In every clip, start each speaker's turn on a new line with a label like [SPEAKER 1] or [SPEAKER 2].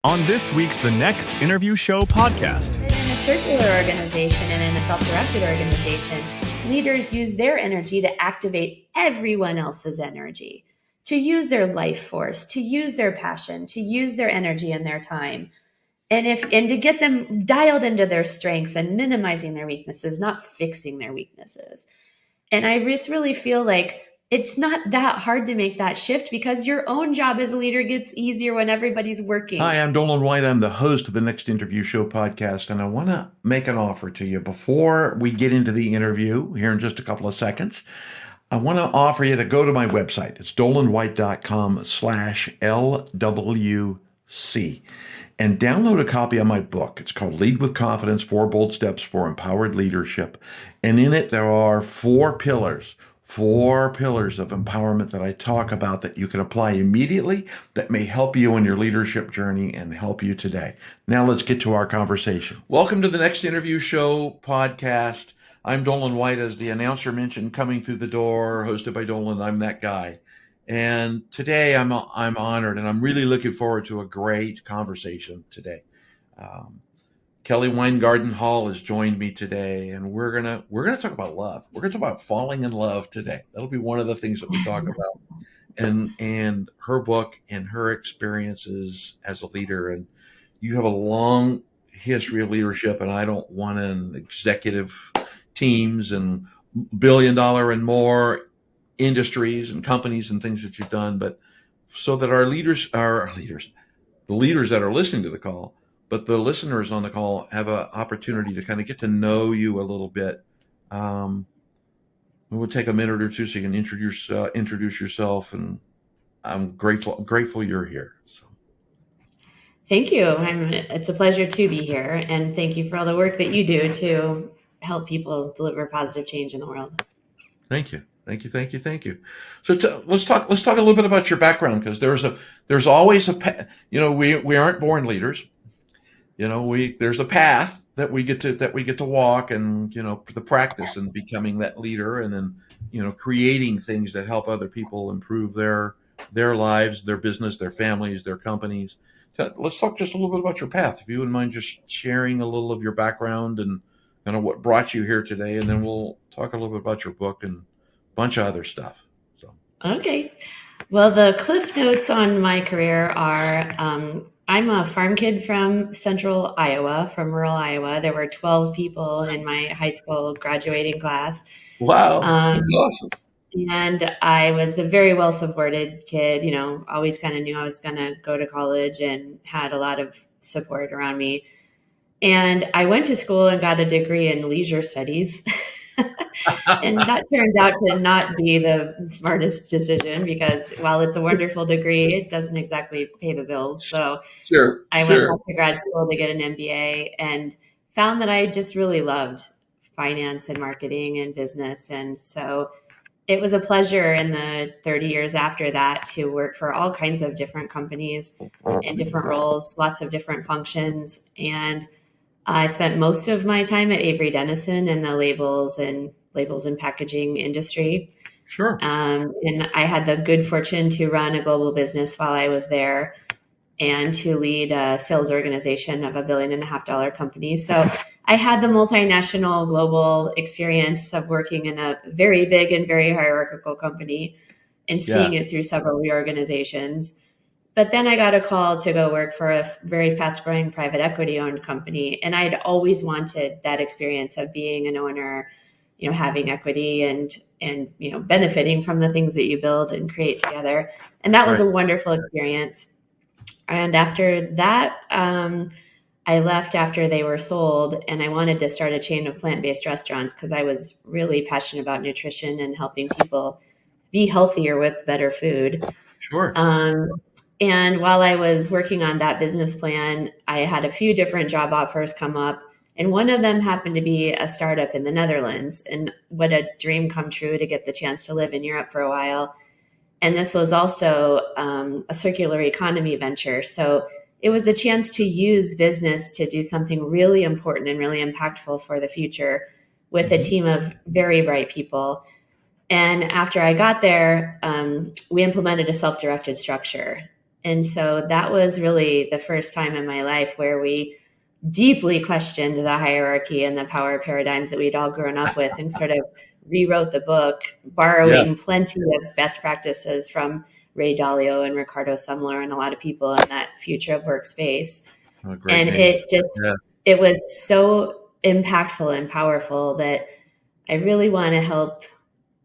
[SPEAKER 1] On this week's The Next Interview Show podcast.
[SPEAKER 2] In a circular organization and in a self-directed organization, leaders use their energy to activate everyone else's energy, to use their life force, to use their passion, to use their energy and their time, and to get them dialed into their strengths and minimizing their weaknesses, not fixing their weaknesses. And I just really feel like it's not that hard to make that shift because your own job as a leader gets easier when everybody's working.
[SPEAKER 3] Hi, I'm Doland White. I'm the host of the Next Interview Show podcast, and I want to make an offer to you before we get into the interview here in just a couple of seconds. I want to offer you to go to my website. It's dolandwhite.com/LWC and download a copy of my book. It's called Lead with Confidence, 4 Bold Steps for Empowered Leadership. And in it, there are 4 pillars of empowerment that I talk about that you can apply immediately that may help you in your leadership journey and help you today. Now let's get to our conversation. Welcome to the Next Interview Show podcast. I'm Doland White, as the announcer mentioned, coming through the door, hosted by Doland. I'm that guy. And today I'm honored, and I'm really looking forward to a great conversation today. Kelly Weingarden Hall has joined me today, and we're gonna talk about love. We're gonna talk about falling in love today. That'll be one of the things that we talk about, and her book and her experiences as a leader. And you have a long history of leadership, and I don't want an executive teams and $1 billion and more industries and companies and things that you've done, but so that the leaders that are listening to the call, but the listeners on the call have an opportunity to kind of get to know you a little bit. We'll take a minute or two so you can introduce yourself, and I'm grateful you're here. So,
[SPEAKER 2] thank you. It's a pleasure to be here, and thank you for all the work that you do to help people deliver positive change in the world.
[SPEAKER 3] Thank you. So let's talk a little bit about your background, because there's always we aren't born leaders. There's a path that we get to walk, and the practice and becoming that leader, and then creating things that help other people improve their lives, their business, their families, their companies. So let's talk just a little bit about your path, if you wouldn't mind just sharing a little of your background and kind of what brought you here today, and then we'll talk a little bit about your book and a bunch of other stuff. So
[SPEAKER 2] okay, well, the cliff notes on my career are. I'm a farm kid from central Iowa, from rural Iowa. There were 12 people in my high school graduating class.
[SPEAKER 3] Wow, that's awesome.
[SPEAKER 2] And I was a very well-supported kid, always kind of knew I was going to go to college and had a lot of support around me. And I went to school and got a degree in leisure studies. And that turned out to not be the smartest decision, because while it's a wonderful degree, it doesn't exactly pay the bills. So I went back to grad school to get an MBA and found that I just really loved finance and marketing and business. And so it was a pleasure in the 30 years after that to work for all kinds of different companies in different roles, lots of different functions. And I spent most of my time at Avery Dennison in the labels and packaging industry.
[SPEAKER 3] Sure.
[SPEAKER 2] And I had the good fortune to run a global business while I was there, and to lead a sales organization of $1.5 billion company. So I had the multinational global experience of working in a very big and very hierarchical company and seeing it through several reorganizations. But then I got a call to go work for a very fast-growing private equity-owned company, and I'd always wanted that experience of being an owner, having equity and benefiting from the things that you build and create together. And that was a wonderful experience. And after that, I left after they were sold, and I wanted to start a chain of plant-based restaurants because I was really passionate about nutrition and helping people be healthier with better food.
[SPEAKER 3] Sure.
[SPEAKER 2] And while I was working on that business plan, I had a few different job offers come up. And one of them happened to be a startup in the Netherlands. And what a dream come true to get the chance to live in Europe for a while. And this was also a circular economy venture. So it was a chance to use business to do something really important and really impactful for the future with a team of very bright people. And after I got there, we implemented a self-directed structure. And so that was really the first time in my life where we deeply questioned the hierarchy and the power paradigms that we'd all grown up with and sort of rewrote the book,
[SPEAKER 3] Yeah.
[SPEAKER 2] borrowing plenty of best practices from Ray Dalio and Ricardo Semler and a lot of people in that future of workspace.
[SPEAKER 3] Oh, great
[SPEAKER 2] And
[SPEAKER 3] name. Yeah.
[SPEAKER 2] it was so impactful and powerful that I really want to help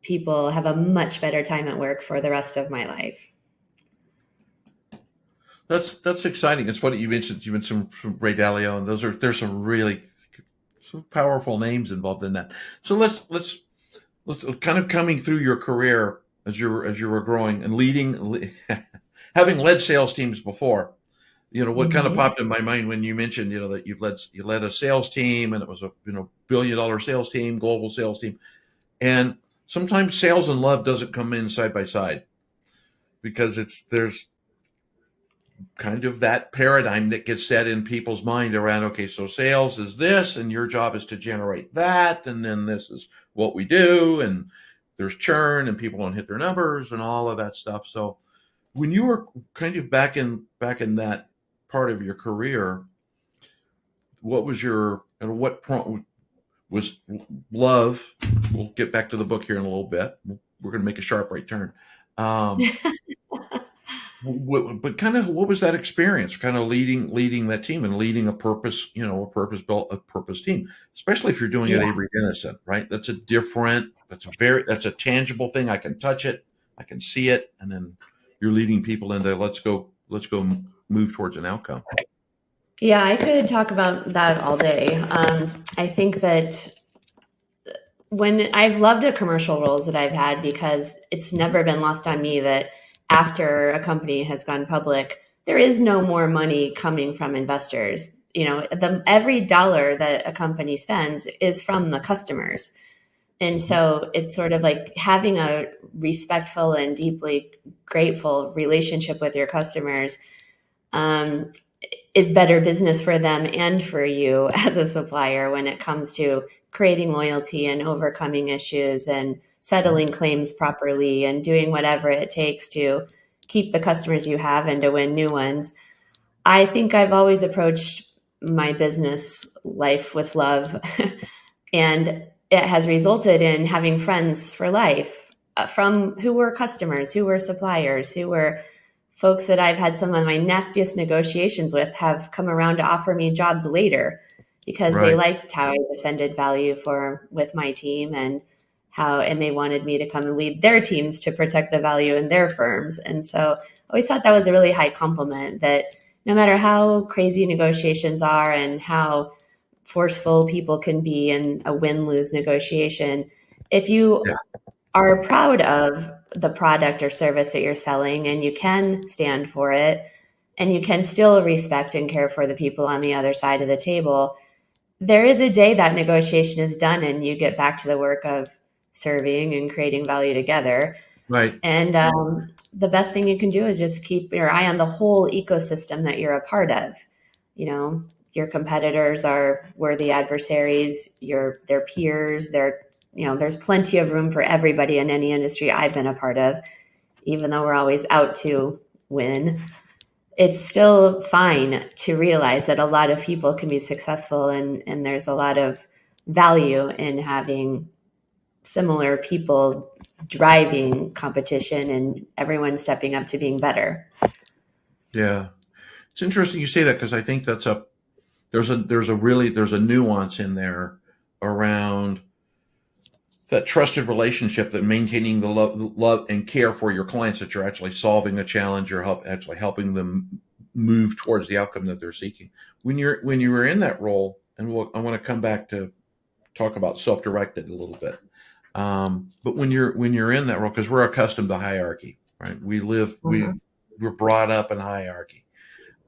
[SPEAKER 2] people have a much better time at work for the rest of my life.
[SPEAKER 3] That's exciting. It's funny you mentioned some Ray Dalio, and there's some really some powerful names involved in that. So let's kind of coming through your career as you were growing and having led sales teams before. What kind of
[SPEAKER 2] Mm-hmm.
[SPEAKER 3] popped in my mind when you mentioned that you led a sales team, and it was a $1 billion sales team, global sales team, and sometimes sales and love doesn't come in side by side because there's kind of that paradigm that gets set in people's mind around, okay, so sales is this and your job is to generate that, and then this is what we do, and there's churn and people don't hit their numbers and all of that stuff. So when you were kind of back in that part of your career, what was what prompt was love? We'll get back to the book here in a little bit. We're going to make a sharp right turn. um, but kind of what was that experience kind of leading that team and leading a purpose team, especially if you're doing it
[SPEAKER 2] Yeah.
[SPEAKER 3] Avery Dennison, right? That's a tangible thing. I can touch it, I can see it, and then you're leading people into let's go move towards an outcome.
[SPEAKER 2] Yeah, I could talk about that all day. I think that when I've loved the commercial roles that I've had because it's never been lost on me that after a company has gone public, there is no more money coming from investors. Every dollar that a company spends is from the customers. And so it's sort of like having a respectful and deeply grateful relationship with your customers um, is better business for them and for you as a supplier when it comes to creating loyalty and overcoming issues and settling claims properly and doing whatever it takes to keep the customers you have and to win new ones. I think I've always approached my business life with love, and it has resulted in having friends for life from who were customers, who were suppliers, who were folks that I've had some of my nastiest negotiations with have come around to offer me jobs later because they
[SPEAKER 3] Right.
[SPEAKER 2] liked how I defended value with my team and they wanted me to come and lead their teams to protect the value in their firms. And so I always thought that was a really high compliment that no matter how crazy negotiations are and how forceful people can be in a win-lose negotiation, if you
[SPEAKER 3] Yeah.
[SPEAKER 2] are proud of the product or service that you're selling and you can stand for it and you can still respect and care for the people on the other side of the table, there is a day that negotiation is done and you get back to the work of serving and creating value together.
[SPEAKER 3] Right.
[SPEAKER 2] And the best thing you can do is just keep your eye on the whole ecosystem that you're a part of. Your competitors are worthy adversaries, their peers, there's plenty of room for everybody in any industry I've been a part of, even though we're always out to win. It's still fine to realize that a lot of people can be successful and there's a lot of value in having similar people driving competition and everyone stepping up to being better.
[SPEAKER 3] Yeah. It's interesting you say that because I think there's a nuance in there around that trusted relationship, that maintaining the love and care for your clients, that you're actually solving a challenge or actually helping them move towards the outcome that they're seeking. When you were in that role, and I want to come back to talk about self-directed a little bit. But when you're in that role, because we're accustomed to hierarchy, right? We're brought up in hierarchy.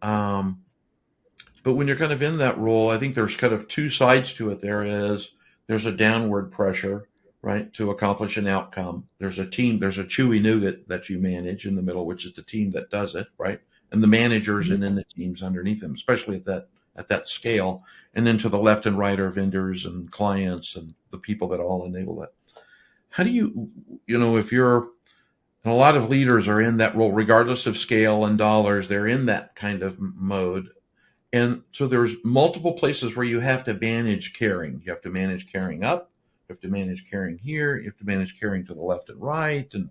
[SPEAKER 3] But when you're kind of in that role, I think there's kind of two sides to it. There's a downward pressure, right, to accomplish an outcome. There's a chewy nougat that you manage in the middle, which is the team that does it, right? And the managers and then the teams underneath them, especially at that scale. And then to the left and right are vendors and clients and the people that all enable that. How do if you're And a lot of leaders are in that role, regardless of scale and dollars. They're in that kind of mode. And so there's multiple places where you have to manage caring. You have to manage caring up. You have to manage caring here. You have to manage caring to the left and right. And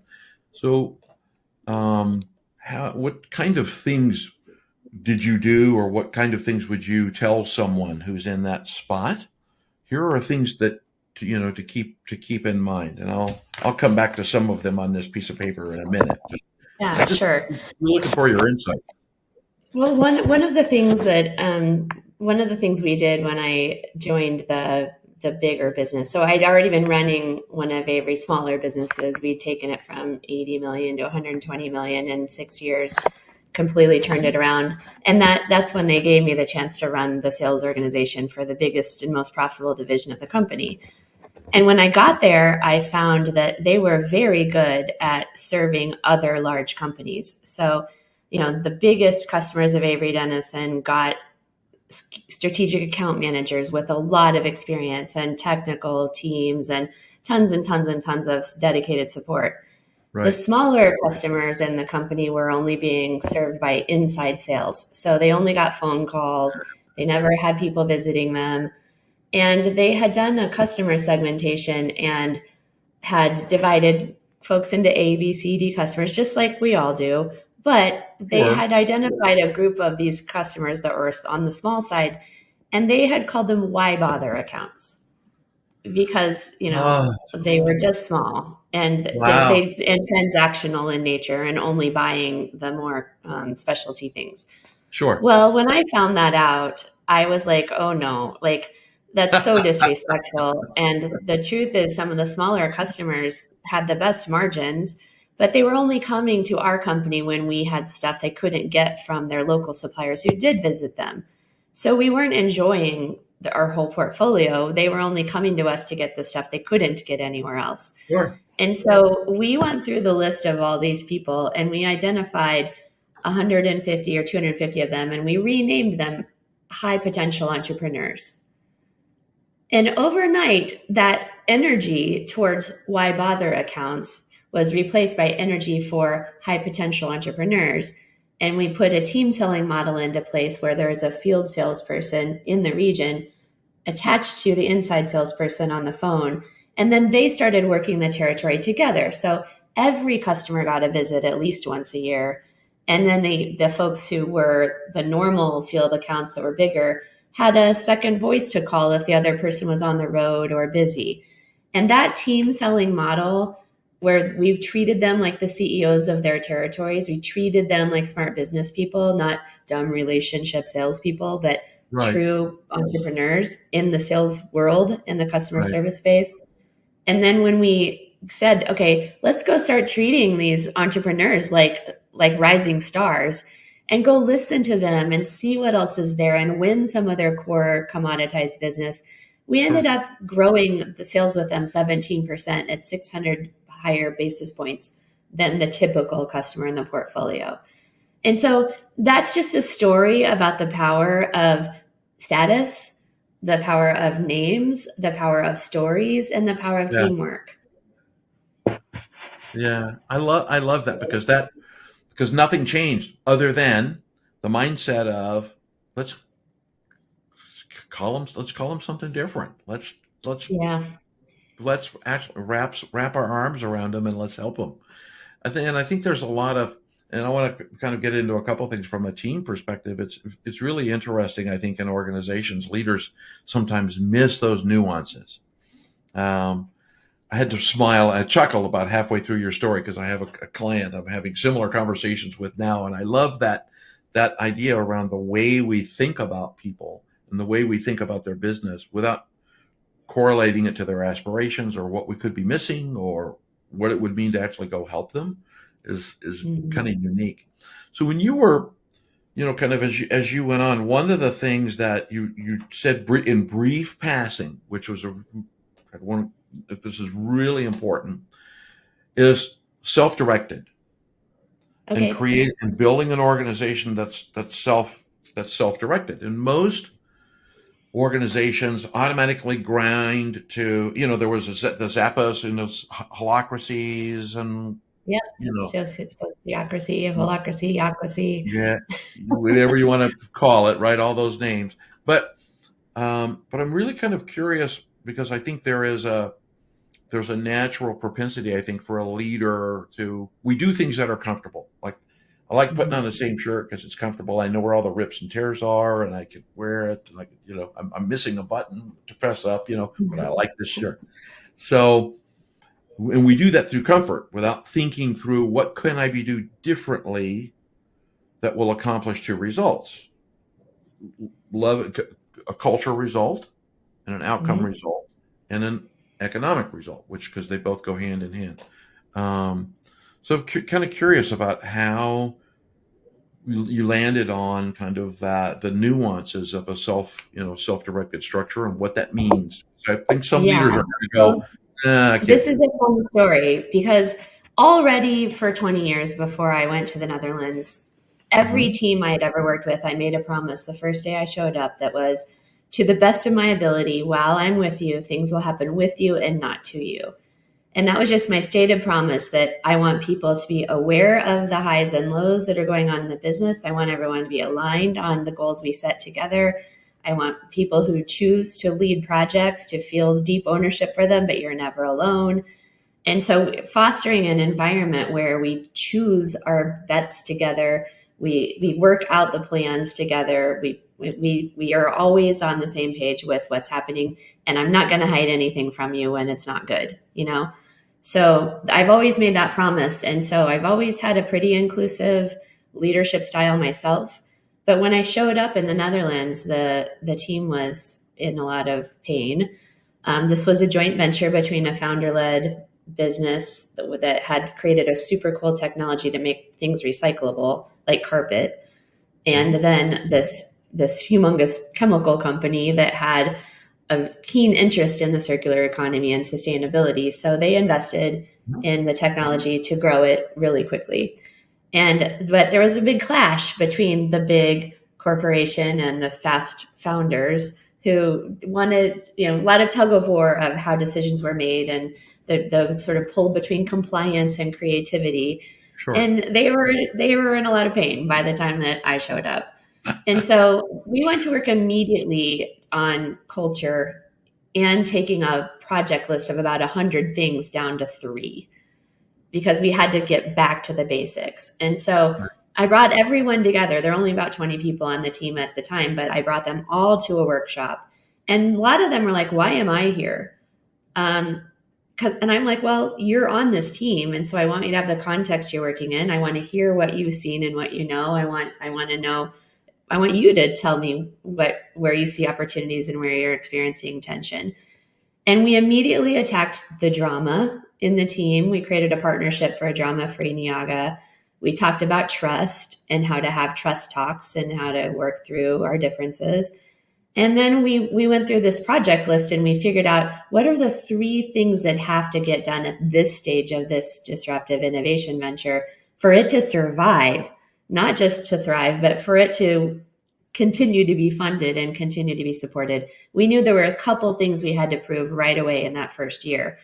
[SPEAKER 3] so, what kind of things did you do, or what kind of things would you tell someone who's in that spot? Here are things that to keep in mind, and I'll come back to some of them on this piece of paper in a minute. But
[SPEAKER 2] Yeah,
[SPEAKER 3] just
[SPEAKER 2] sure.
[SPEAKER 3] looking for your insight.
[SPEAKER 2] Well, one of the things we did when I joined the bigger business. So I'd already been running one of Avery's smaller businesses. We'd taken it from 80 million to 120 million in 6 years, completely turned it around. And that's when they gave me the chance to run the sales organization for the biggest and most profitable division of the company. And when I got there, I found that they were very good at serving other large companies. So, the biggest customers of Avery Dennison got strategic account managers with a lot of experience and technical teams and tons and tons and tons of dedicated support. The
[SPEAKER 3] Right.
[SPEAKER 2] smaller customers in the company were only being served by inside sales. So they only got phone calls. They never had people visiting them. And they had done a customer segmentation and had divided folks into A, B, C, D customers, just like we all do. But they
[SPEAKER 3] Sure.
[SPEAKER 2] had identified a group of these customers that were on the small side, and they had called them why bother accounts because,
[SPEAKER 3] Oh,
[SPEAKER 2] they were just small and
[SPEAKER 3] wow.
[SPEAKER 2] and transactional in nature and only buying the more specialty things.
[SPEAKER 3] Sure.
[SPEAKER 2] Well, when I found that out, I was like, oh no, like that's so disrespectful. And the truth is, some of the smaller customers had the best margins, but they were only coming to our company when we had stuff they couldn't get from their local suppliers who did visit them. So we weren't enjoying our whole portfolio. They were only coming to us to get the stuff they couldn't get anywhere else.
[SPEAKER 3] Sure.
[SPEAKER 2] And so we went through the list of all these people and we identified 150 or 250 of them, and we renamed them high potential entrepreneurs. And overnight, that energy towards why bother accounts was replaced by energy for high potential entrepreneurs. And we put a team selling model into place where there's a field salesperson in the region attached to the inside salesperson on the phone. And then they started working the territory together. So every customer got a visit at least once a year. And then the folks who were the normal field accounts that were bigger had a second voice to call if the other person was on the road or busy. And that team selling model, where we treated them like the CEOs of their territories, we treated them like smart business people, not dumb relationship salespeople, but
[SPEAKER 3] Right.
[SPEAKER 2] true entrepreneurs in the sales world and the customer
[SPEAKER 3] Right.
[SPEAKER 2] service space. And then when we said, okay, let's go start treating these entrepreneurs like rising stars and go listen to them and see what else is there and win some of their core commoditized business, we ended
[SPEAKER 3] Sure.
[SPEAKER 2] up growing the sales with them 17% at 600 higher basis points than the typical customer in the portfolio. And so that's just a story about the power of status, the power of names, the power of stories, and the power of
[SPEAKER 3] Yeah.
[SPEAKER 2] teamwork.
[SPEAKER 3] Yeah. I love that because nothing changed other than the mindset of let's let's call them something different. Let's
[SPEAKER 2] Yeah.
[SPEAKER 3] let's actually wrap our arms around them and let's help them. I think there's a lot of, and I want to kind of get into a couple of things from a team perspective. It's really interesting. I think in organizations, leaders sometimes miss those nuances. Um, I had to smile and chuckle about halfway through your story because I have a client I'm having similar conversations with now, and I love that idea around the way we think about people and the way we think about their business without correlating it to their aspirations or what we could be missing or what it would mean to actually go help them is kind of unique. So when you were, kind of as you went on, one of the things that you said in brief passing, which was one, if this is really important, is self-directed and
[SPEAKER 2] Okay.
[SPEAKER 3] building an organization that's self-directed. And most organizations automatically grind to, there was the Zappos and those holacracies and
[SPEAKER 2] Yep.
[SPEAKER 3] you know,
[SPEAKER 2] Sociocracy, holacracy, yocracy.
[SPEAKER 3] yeah, whatever you want to call it, right? All those names. But I'm really kind of curious because I think there's a natural propensity, I think, for a leader to we do things that are comfortable. Like I like putting on the same shirt because it's comfortable. I know where all the rips and tears are, and I can wear it. And I'm missing a button to fess up, but I like this shirt. So, and we do that through comfort without thinking through what can I be do differently that will accomplish two results: love, a culture result, and an outcome
[SPEAKER 2] Mhm.
[SPEAKER 3] result, and an economic result, which because they both go hand in hand. Um, so kind of curious about how you landed on kind of the nuances of a self-directed structure and what that means. So I think some
[SPEAKER 2] Yeah.
[SPEAKER 3] leaders are going to go,
[SPEAKER 2] Well,
[SPEAKER 3] I can't
[SPEAKER 2] this
[SPEAKER 3] do
[SPEAKER 2] is a fun story because already for 20 years before I went to the Netherlands,
[SPEAKER 3] that.
[SPEAKER 2] every team I had ever worked with, I made a promise the first day I showed up that was, to the best of my ability, while I'm with you, things will happen with you and not to you. And that was just my stated promise that I want people to be aware of the highs and lows that are going on in the business. I want everyone to be aligned on the goals we set together. I want people who choose to lead projects to feel deep ownership for them, but you're never alone. And so fostering an environment where we choose our bets together, we work out the plans together, we are always on the same page with what's happening, and I'm not going to hide anything from you when it's not good, So I've always made that promise, and so I've always had a pretty inclusive leadership style myself. But when I showed up in the Netherlands, the team was in a lot of pain. This was a joint venture between a founder-led business that had created a super cool technology to make things recyclable, like carpet, and then this humongous chemical company that had a keen interest in the circular economy and sustainability. So they invested in the technology to grow it really quickly. But there was a big clash between the big corporation and the fast founders who wanted, a lot of tug of war of how decisions were made and the sort of pull between compliance and creativity.
[SPEAKER 3] Sure.
[SPEAKER 2] And they were in a lot of pain by the time that I showed up. And so we went to work immediately on culture and taking a project list of about 100 things down to 3 because we had to get back to the basics. And so I brought everyone together. There are only about 20 people on the team at the time, but I brought them all to a workshop. And a lot of them were like, why am I here? And I'm like, well, you're on this team. And so I want you to have the context you're working in. I want to hear what you've seen and what you know. I want you to tell me where you see opportunities and where you're experiencing tension. And we immediately attacked the drama in the team. We created a partnership for a drama-free Niaga. We talked about trust and how to have trust talks and how to work through our differences. And then we went through this project list and we figured out what are the 3 things that have to get done at this stage of this disruptive innovation venture for it to survive, not just to thrive, but for it to continue to be funded and continue to be supported. We knew there were a couple things we had to prove right away in that first year.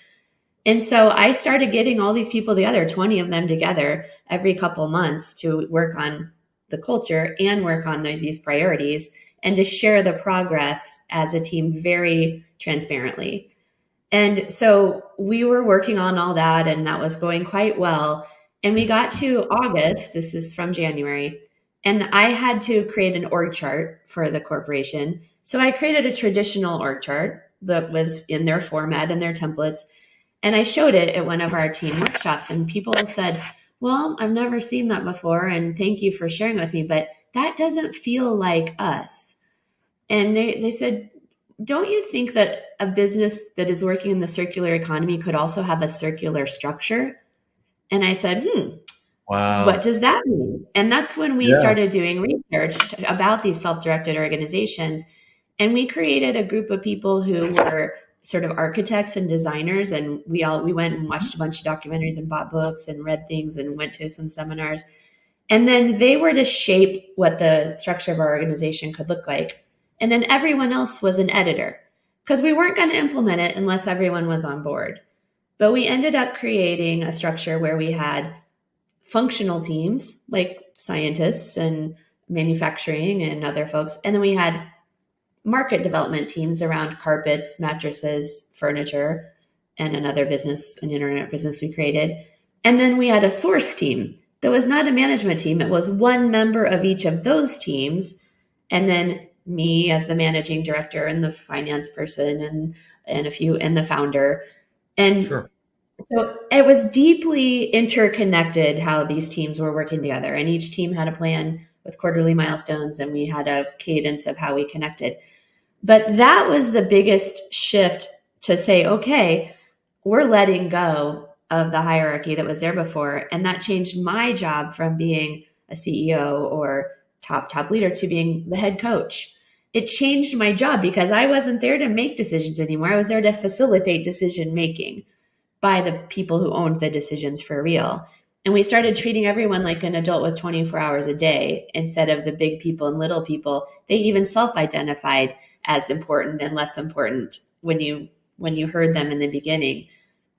[SPEAKER 2] And so I started getting all these people together, 20 of them together every couple months to work on the culture and work on these priorities and to share the progress as a team very transparently. And so we were working on all that, and that was going quite well. And we got to August, this is from January, and I had to create an org chart for the corporation. So I created a traditional org chart that was in their format and their templates. And I showed it at one of our team workshops, and people said, well, I've never seen that before, and thank you for sharing with me, but that doesn't feel like us. And they said, don't you think that a business that is working in the circular economy could also have a circular structure? And I said, what
[SPEAKER 3] Wow.
[SPEAKER 2] does that mean? And that's when we
[SPEAKER 3] Yeah.
[SPEAKER 2] started doing research about these self-directed organizations. And we created a group of people who were sort of architects and designers. And we went and watched a bunch of documentaries and bought books and read things and went to some seminars. And then they were to shape what the structure of our organization could look like. And then everyone else was an editor because we weren't going to implement it unless everyone was on board. But we ended up creating a structure where we had functional teams like scientists and manufacturing and other folks. And then we had market development teams around carpets, mattresses, furniture, and another business, an internet business we created. And then we had a source team that was not a management team. It was one member of each of those teams. And then me as the managing director and the finance person and the founder. And
[SPEAKER 3] Sure.
[SPEAKER 2] so it was deeply interconnected how these teams were working together. And each team had a plan with quarterly milestones, and we had a cadence of how we connected. But that was the biggest shift to say, okay, we're letting go of the hierarchy that was there before. And that changed my job from being a CEO or top leader to being the head coach. It changed my job because I wasn't there to make decisions anymore. I was there to facilitate decision making by the people who owned the decisions for real. And we started treating everyone like an adult with 24 hours a day instead of the big people and little people. They even self-identified as important and less important when you heard them in the beginning.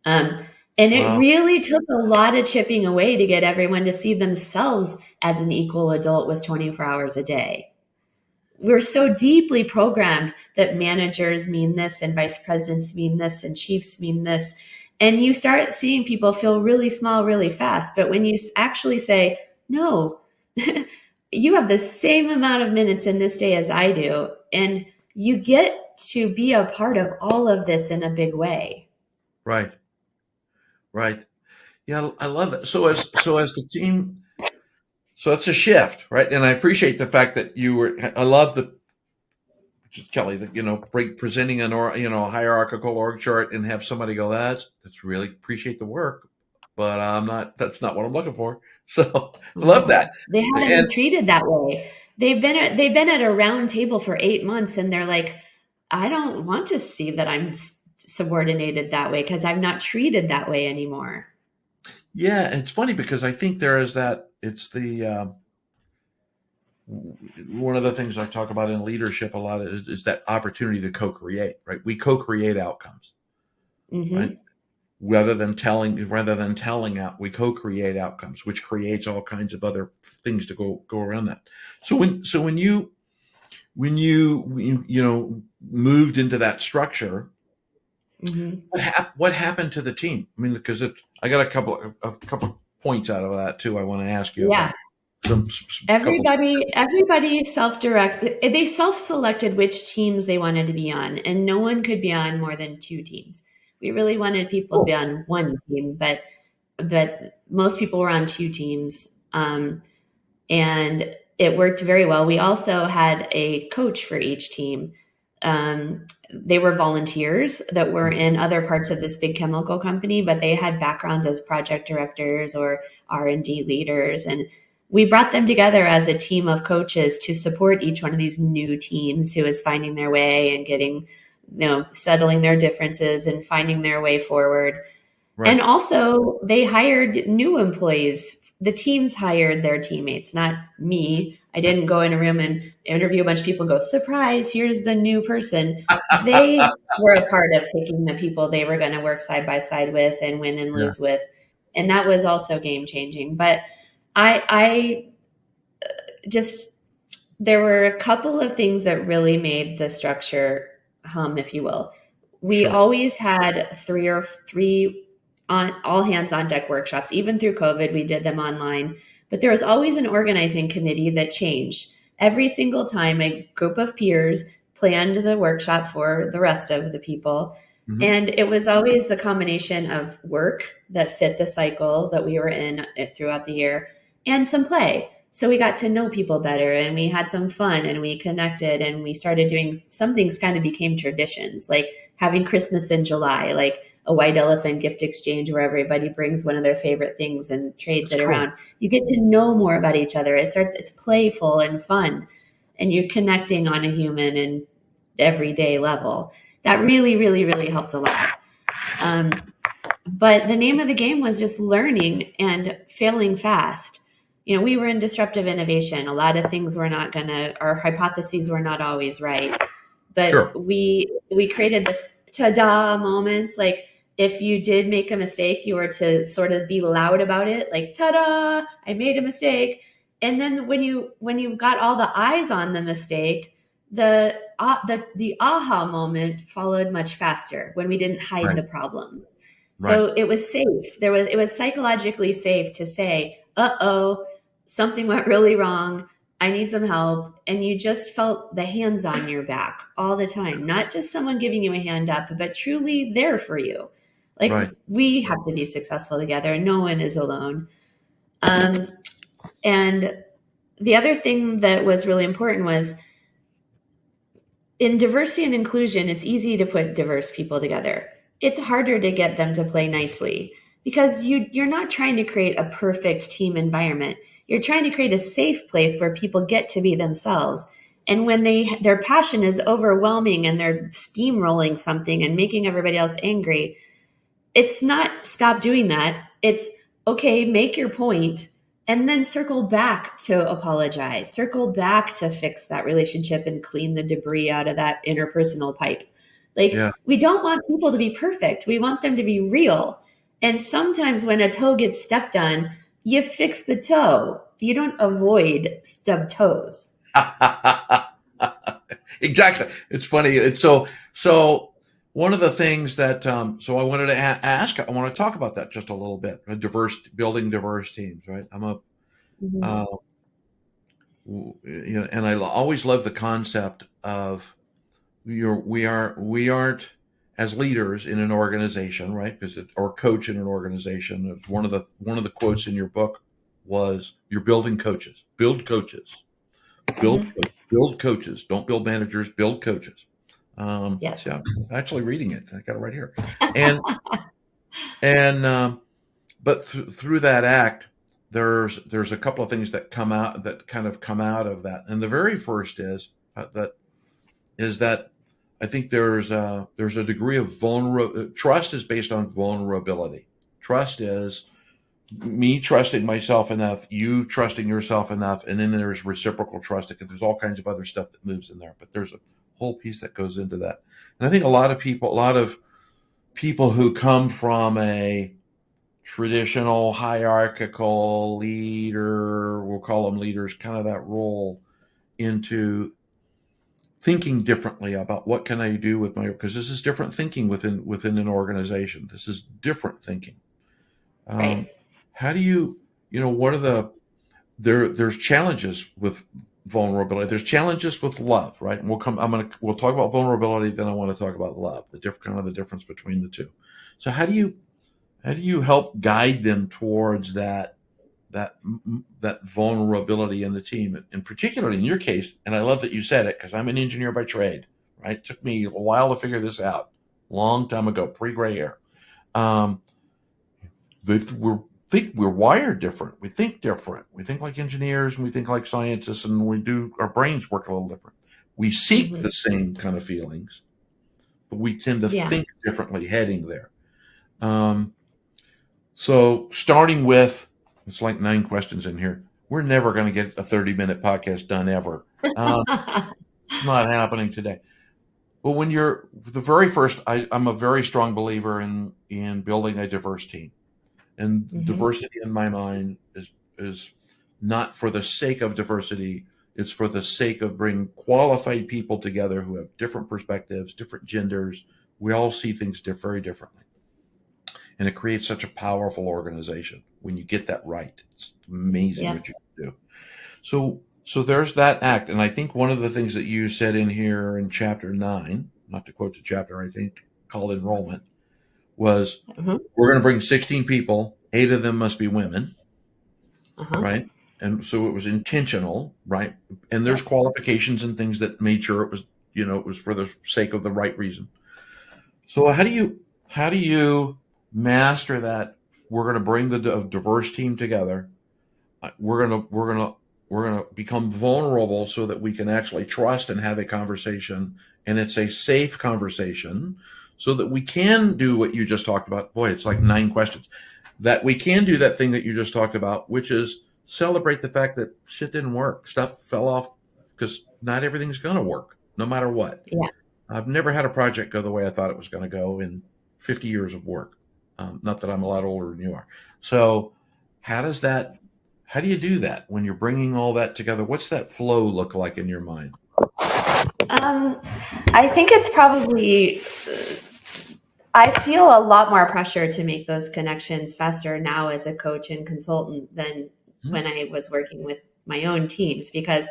[SPEAKER 2] And it
[SPEAKER 3] Wow.
[SPEAKER 2] really took a lot of chipping away to get everyone to see themselves as an equal adult with 24 hours a day. We're so deeply programmed that managers mean this and vice presidents mean this and chiefs mean this. And you start seeing people feel really small really fast. But when you actually say, no, you have the same amount of minutes in this day as I do, and you get to be a part of all of this in a big way.
[SPEAKER 3] Right. Right. Yeah, I love that. So as the team, so it's a shift, right? And I appreciate the fact that I love Kelly, that, presenting a hierarchical org chart and have somebody go, that's really appreciate the work, but that's not what I'm looking for. So I love that.
[SPEAKER 2] They haven't
[SPEAKER 3] And
[SPEAKER 2] been treated that way. They've been at a round table for 8 months, and they're like, I don't want to see that I'm subordinated that way because I'm not treated that way anymore.
[SPEAKER 3] yeah, it's funny because I think there is that it's the, one of the things I talk about in leadership a lot is that opportunity to co-create, right? We co-create outcomes, right?
[SPEAKER 2] Mm-hmm.
[SPEAKER 3] Rather than telling out, we co-create outcomes, which creates all kinds of other things to go around that. So when you moved into that structure,
[SPEAKER 2] Mm-hmm.
[SPEAKER 3] what happened to the team? I mean, because I got a couple points out of that too. I want to ask you
[SPEAKER 2] Yeah.
[SPEAKER 3] about some
[SPEAKER 2] Everybody they self-selected which teams they wanted to be on, and no one could be on more than 2 teams. We really wanted people to be on one team, but most people were on 2 teams. And it worked very well. We also had a coach for each team. They were volunteers that were in other parts of this big chemical company, but they had backgrounds as project directors or R&D leaders. And we brought them together as a team of coaches to support each one of these new teams who is finding their way and getting, settling their differences and finding their way forward.
[SPEAKER 3] Right.
[SPEAKER 2] And also, they hired new employees. The teams hired their teammates, not me. I didn't go in a room and interview a bunch of people and go, surprise, here's the new person. They were a part of picking the people they were going to work side by side with and win and lose with. And that was also game changing. But I just, there were a couple of things that really made the structure hum, if you will. We always had three on all hands on deck workshops. Even through COVID, we did them online, but there was always an organizing committee that changed. Every single time a group of peers planned the workshop for the rest of the people.
[SPEAKER 3] Mm-hmm.
[SPEAKER 2] And it was always a combination of work that fit the cycle that we were in throughout the year and some play. So we got to know people better and we had some fun and we connected and we started doing some things kind of became traditions, like having Christmas in July, like a white elephant gift exchange where everybody brings one of their favorite things and trades it around. You get to know more about each other. It's playful and fun, and you're connecting on a human and everyday level. That really, really, really helped a lot. But the name of the game was just learning and failing fast. We were in disruptive innovation. A lot of things our hypotheses were not always right. But we created this ta-da moments, like If you did make a mistake, you were to sort of be loud about it, like, ta-da, I made a mistake. And then when you got all the eyes on the mistake, the aha moment followed much faster when we didn't hide
[SPEAKER 3] Right.
[SPEAKER 2] the problems.
[SPEAKER 3] Right.
[SPEAKER 2] So it was safe. It was psychologically safe to say, uh-oh, something went really wrong. I need some help. And you just felt the hands on your back all the time, not just someone giving you a hand up, but truly there for you. Like,
[SPEAKER 3] Right.
[SPEAKER 2] we have to be successful together. No one is alone. And the other thing that was really important was in diversity and inclusion, it's easy to put diverse people together. It's harder to get them to play nicely because you're not trying to create a perfect team environment. You're trying to create a safe place where people get to be themselves. And when their passion is overwhelming and they're steamrolling something and making everybody else angry, it's not stop doing that. It's okay, make your point and then circle back to apologize, circle back to fix that relationship and clean the debris out of that interpersonal pipe. Like,
[SPEAKER 3] Yeah.
[SPEAKER 2] we don't want people to be perfect. We want them to be real. And sometimes when a toe gets stepped on, you fix the toe. You don't avoid stubbed toes.
[SPEAKER 3] Exactly. It's funny. It's so one of the things that so I wanted to ask. I want to talk about that just a little bit. Building diverse teams. Right. I'm a
[SPEAKER 2] Mhm.
[SPEAKER 3] uh, and I always love the concept of we aren't as leaders in an organization, right? Or coach in an organization. It's one of the quotes in your book was you're building coaches. Build coaches.
[SPEAKER 2] Mhm.
[SPEAKER 3] Build coaches. Don't build managers. Build coaches.
[SPEAKER 2] Yes.
[SPEAKER 3] See, I'm actually reading it. I got it right here. And but through that act, there's a couple of things that kind of come out of that. And the very first is that I think there's a degree of trust is based on vulnerability. Trust is me trusting myself enough, you trusting yourself enough, and then there's reciprocal trust because there's all kinds of other stuff that moves in there. But there's a whole piece that goes into that. And I think a lot of people who come from a traditional hierarchical leader, we'll call them leaders, kind of that role into thinking differently about what can I do with because this is different thinking within an organization. This is different thinking.
[SPEAKER 2] Right.
[SPEAKER 3] How do what are there's challenges with vulnerability. There's challenges with love, right? And we'll talk about vulnerability, then I want to talk about love, the difference between the two. So how do you help guide them towards that that vulnerability in the team, and particularly in your case? And I love that you said it because I'm an engineer by trade, right? It took me a while to figure this out, long time ago, pre-gray hair. Um, we're wired different. We think different. We think like engineers, and we think like scientists, and our brains work a little different. We seek
[SPEAKER 2] Mhm.
[SPEAKER 3] the same kind of feelings, but we tend to
[SPEAKER 2] Yeah.
[SPEAKER 3] think differently heading there. Um, So starting with, it's like 9 questions in here. We're never going to get a 30-minute podcast done ever. Um, it's not happening today. But when you're the very first, I'm a very strong believer in building a diverse team. And
[SPEAKER 2] Mhm.
[SPEAKER 3] diversity in my mind is not for the sake of diversity. It's for the sake of bringing qualified people together who have different perspectives, different genders. We all see things very differently. And it creates such a powerful organization when you get that right. It's amazing
[SPEAKER 2] Yeah.
[SPEAKER 3] what you can do. So there's that act. And I think one of the things that you said in here in chapter 9, not to quote the chapter, I think called Enrollment, was
[SPEAKER 2] Uh-huh.
[SPEAKER 3] we're going to bring 16 people, 8 of them must be women,
[SPEAKER 2] Uh-huh.
[SPEAKER 3] right? And so it was intentional, right? And there's
[SPEAKER 2] Yep.
[SPEAKER 3] qualifications and things that made sure it was for the sake of the right reason. So how do you master that? We're going to bring the diverse team together. We're going to become vulnerable so that we can actually trust and have a conversation, and it's a safe conversation, so that we can do what you just talked about. Boy, it's like 9 questions. That we can do that thing that you just talked about, which is celebrate the fact that shit didn't work. Stuff fell off because not everything's going to work, no matter what.
[SPEAKER 2] Yeah.
[SPEAKER 3] I've never had a project go the way I thought it was going to go in 50 years of work. Not that I'm a lot older than you are. So how do you do that when you're bringing all that together? What's that flow look like in your mind?
[SPEAKER 2] I think it's probably, I feel a lot more pressure to make those connections faster now as a coach and consultant than when I was working with my own teams, because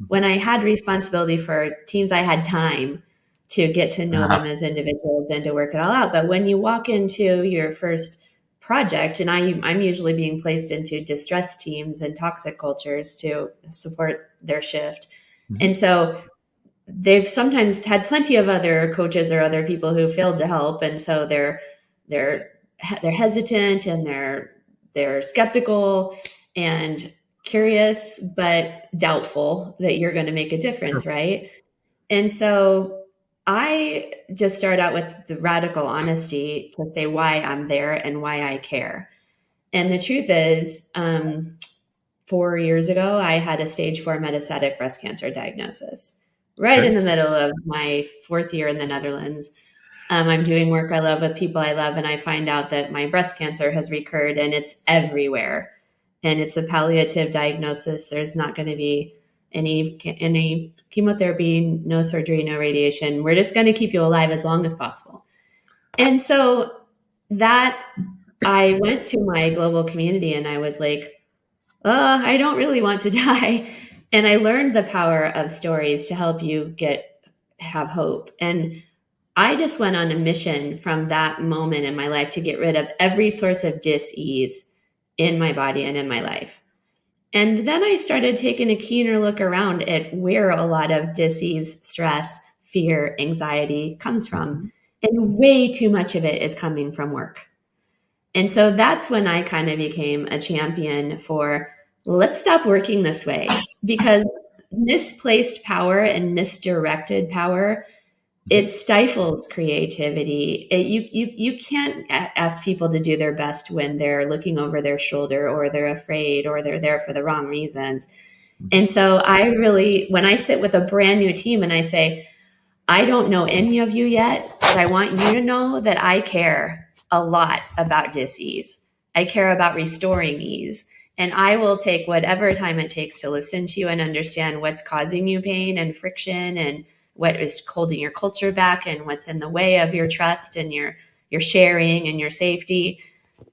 [SPEAKER 2] when I had responsibility for teams, I had time to get to know them as individuals and to work it all out. But when you walk into your first project, and I'm usually being placed into distressed teams and toxic cultures to support their shift. And so they've sometimes had plenty of other coaches or other people who failed to help, and so they're hesitant, and they're skeptical and curious but doubtful that you're going to make a difference, right? And so I just start out with the radical honesty to say why I'm there and why I care. And the truth is, 4 years ago, I had a stage 4 metastatic breast cancer diagnosis, right in the middle of my 4th year in the Netherlands. I'm doing work I love with people I love, and I find out that my breast cancer has recurred, and it's everywhere. And it's a palliative diagnosis. There's not going to be any chemotherapy, no surgery, no radiation. We're just going to keep you alive as long as possible. And so that I went to my global community and I was like, I don't really want to die. And I learned the power of stories to help you have hope. And I just went on a mission from that moment in my life to get rid of every source of dis-ease in my body and in my life. And then I started taking a keener look around at where a lot of dis-ease, stress, fear, anxiety comes from. And way too much of it is coming from work. And so that's when I kind of became a champion for, let's stop working this way, because misplaced power and misdirected power, it stifles creativity. You can't ask people to do their best when they're looking over their shoulder, or they're afraid, or they're there for the wrong reasons. And so when I sit with a brand new team and I say, I don't know any of you yet, but I want you to know that I care a lot about dis-ease. I care about restoring ease. And I will take whatever time it takes to listen to you and understand what's causing you pain and friction, and what is holding your culture back, and what's in the way of your trust and your sharing and your safety.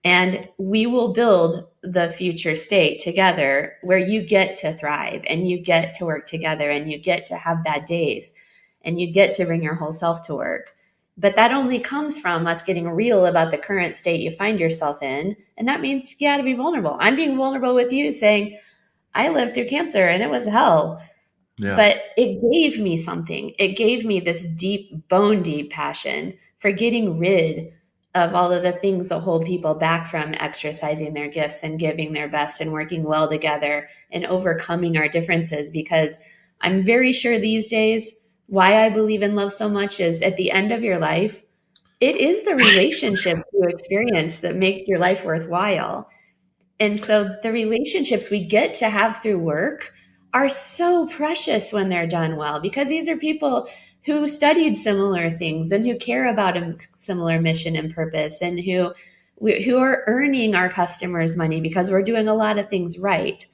[SPEAKER 2] And we will build the future state together where you get to thrive, and you get to work together, and you get to have bad days, and you get to bring your whole self to work. But that only comes from us getting real about the current state you find yourself in. And that means you got to be vulnerable. I'm being vulnerable with you, saying, I lived through cancer and it was hell. Yeah. But it gave me something. It gave me this deep, bone deep passion for getting rid of all of the things that hold people back from exercising their gifts and giving their best and working well together and overcoming our differences. Because I'm very sure these days, why I believe in love so much is, at the end of your life, it is the relationship you experience that make your life worthwhile. And so the relationships we get to have through work are so precious when they're done well, because these are people who studied similar things and who care about a similar mission and purpose, and who are earning our customers money because we're doing a lot of things right.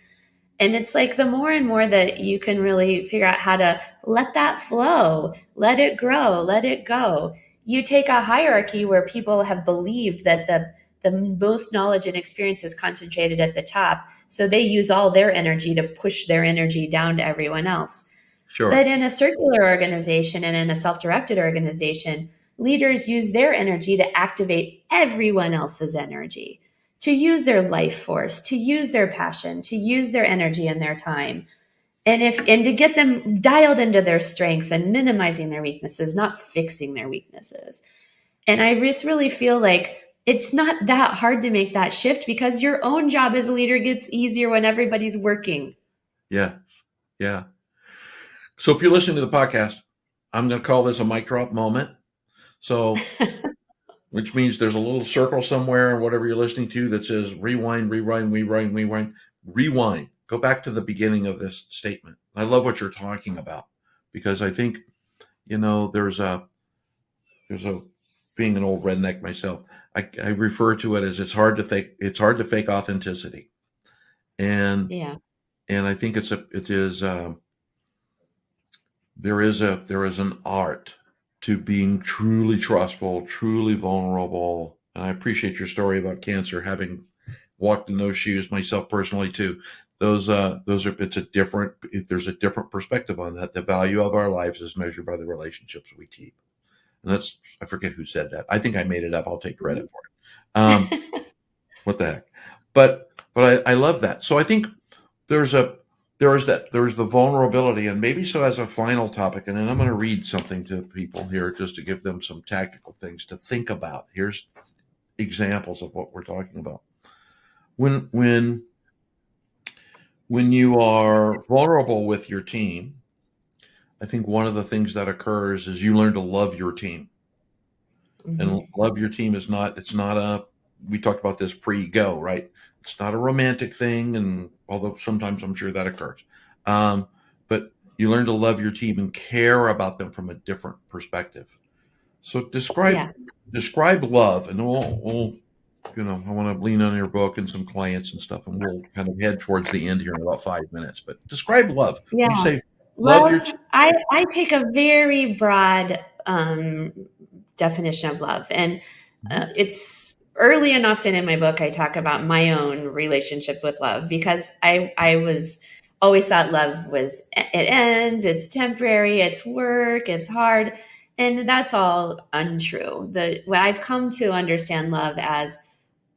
[SPEAKER 2] And it's like, the more and more that you can really figure out how to let that flow, let it grow, let it go. You take a hierarchy where people have believed that the most knowledge and experience is concentrated at the top. So they use all their energy to push their energy down to everyone else. Sure. But in a circular organization and in a self-directed organization, leaders use their energy to activate everyone else's energy, to use their life force, to use their passion, to use their energy and their time. And to get them dialed into their strengths and minimizing their weaknesses, not fixing their weaknesses. And I just really feel like it's not that hard to make that shift, because your own job as a leader gets easier when everybody's working.
[SPEAKER 3] Yes. Yeah. So if you're listening to the podcast, I'm going to call this a mic drop moment. So, which means there's a little circle somewhere, whatever you're listening to, that says rewind, rewind, rewind, rewind, rewind. Go back to the beginning of this statement. I love what you're talking about, because I think, there's a being an old redneck myself, I refer to it as it's hard to fake authenticity. And
[SPEAKER 2] Yeah.
[SPEAKER 3] I think there is an art to being truly trustful, truly vulnerable. And I appreciate your story about cancer, having walked in those shoes myself personally too. Those are there's a different perspective on that. The value of our lives is measured by the relationships we keep. And I forget who said that. I think I made it up. I'll take credit for it. What the heck? But I love that. So I think there's the vulnerability, and maybe so as a final topic, and then I'm going to read something to people here just to give them some tactical things to think about. Here's examples of what we're talking about. When you are vulnerable with your team, I think one of the things that occurs is you learn to love your team. And love your team is not, we talked about this pre-go, right? It's not a romantic thing. And although sometimes I'm sure that occurs. But you learn to love your team and care about them from a different perspective. So describe love, and we'll I want to lean on your book and some clients and stuff, and we'll kind of head towards the end here in about 5 minutes. But describe love.
[SPEAKER 2] Yeah.
[SPEAKER 3] When you say love your
[SPEAKER 2] Love,
[SPEAKER 3] team.
[SPEAKER 2] I take a very broad definition of love. And it's early and often in my book, I talk about my own relationship with love, because I was always thought love was, it ends, it's temporary, it's work, it's hard. And that's all untrue. What I've come to understand love as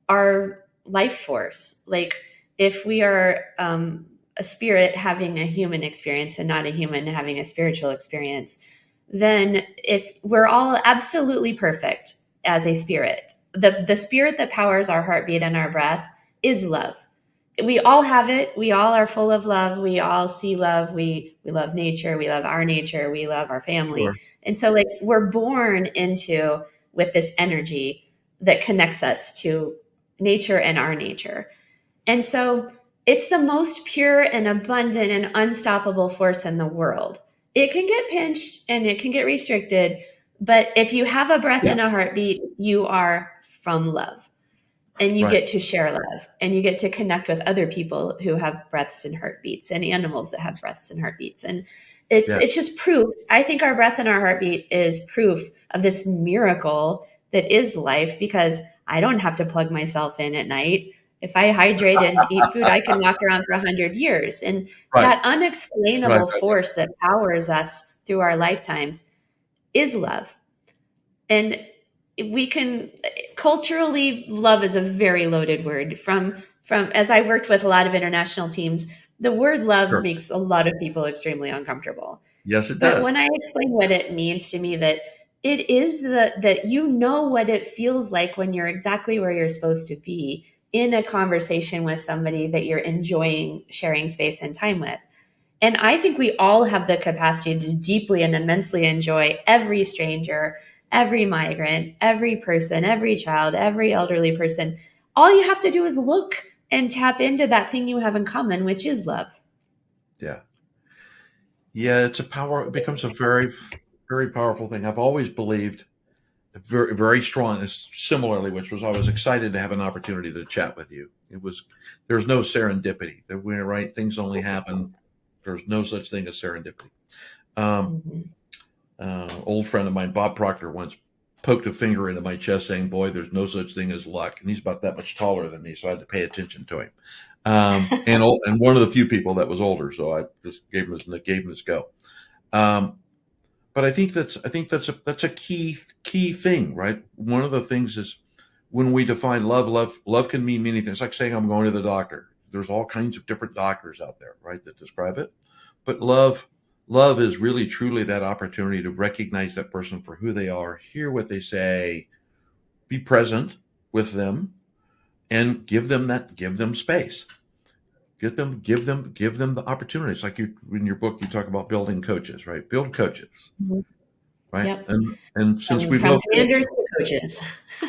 [SPEAKER 2] our life force. Like, if we are a spirit having a human experience and not a human having a spiritual experience, then if we're all absolutely perfect as a spirit, the spirit that powers our heartbeat and our breath is love. We all have it. We all are full of love. We all see love. We love nature. We love our nature. We love our family.
[SPEAKER 3] Sure.
[SPEAKER 2] And so, like, we're born into with this energy that connects us to nature and our nature. And so it's the most pure and abundant and unstoppable force in the world. It can get pinched and it can get restricted, but if you have a breath and a heartbeat, you are from love. And you get to share love, and you get to connect with other people who have breaths and heartbeats, and animals that have breaths and heartbeats. And it's just proof. I think our breath and our heartbeat is proof of this miracle that is life, because I don't have to plug myself in at night. If I hydrate and eat food, I can walk around for 100 years. And that unexplainable force that powers us through our lifetimes is love. And we can, culturally, love is a very loaded word. From as I worked with a lot of international teams, the word love makes a lot of people extremely uncomfortable.
[SPEAKER 3] Yes, it
[SPEAKER 2] But
[SPEAKER 3] does.
[SPEAKER 2] when I explain what it means to me, that it is that you know what it feels like when you're exactly where you're supposed to be in a conversation with somebody that you're enjoying sharing space and time with. And I think we all have the capacity to deeply and immensely enjoy every stranger, every migrant, every person, every child, every elderly person. All you have to do is look and tap into that thing you have in common, which is love.
[SPEAKER 3] Yeah. Yeah, it becomes a very, very powerful thing. I've always believed very, very strong, similarly, which was I was excited to have an opportunity to chat with you. There's no serendipity. That we're right, things only happen. There's no such thing as serendipity. Old friend of mine, Bob Proctor, once poked a finger into my chest saying, "Boy, there's no such thing as luck." And he's about that much taller than me, so I had to pay attention to him. And one of the few people that was older, so I just gave him his go. But I think that's a key thing, right? One of the things is when we define love can mean many things. It's like saying I'm going to the doctor. There's all kinds of different doctors out there, right, that describe it. But love is really truly that opportunity to recognize that person for who they are, hear what they say, be present with them, and give them space. Give them the opportunity. It's like in your book you talk about building coaches, right? Build coaches, right?
[SPEAKER 2] Yep.
[SPEAKER 3] And since
[SPEAKER 2] From
[SPEAKER 3] we both
[SPEAKER 2] commanders to coaches.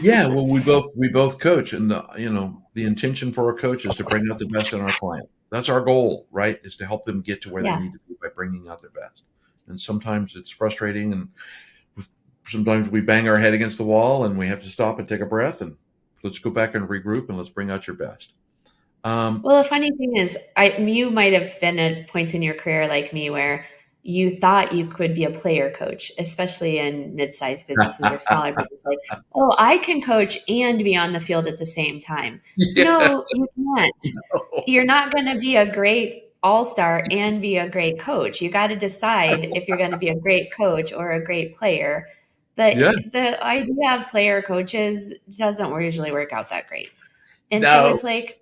[SPEAKER 3] yeah, well, we both coach, and the intention for a coach is to bring out the best in our client. That's our goal, right? Is to help them get to where they need to be by bringing out their best. And sometimes it's frustrating, and sometimes we bang our head against the wall and we have to stop and take a breath and let's go back and regroup and let's bring out your best.
[SPEAKER 2] Well, the funny thing is, you might have been at points in your career like me where you thought you could be a player coach, especially in mid-sized businesses or smaller businesses. Like, oh, I can coach and be on the field at the same time.
[SPEAKER 3] Yeah.
[SPEAKER 2] No, you can't. You're not going to be a great all-star and be a great coach. You got to decide if you're going to be a great coach or a great player. But
[SPEAKER 3] Yeah.
[SPEAKER 2] the idea of player coaches doesn't usually work out that great. And so
[SPEAKER 3] No.
[SPEAKER 2] it's like,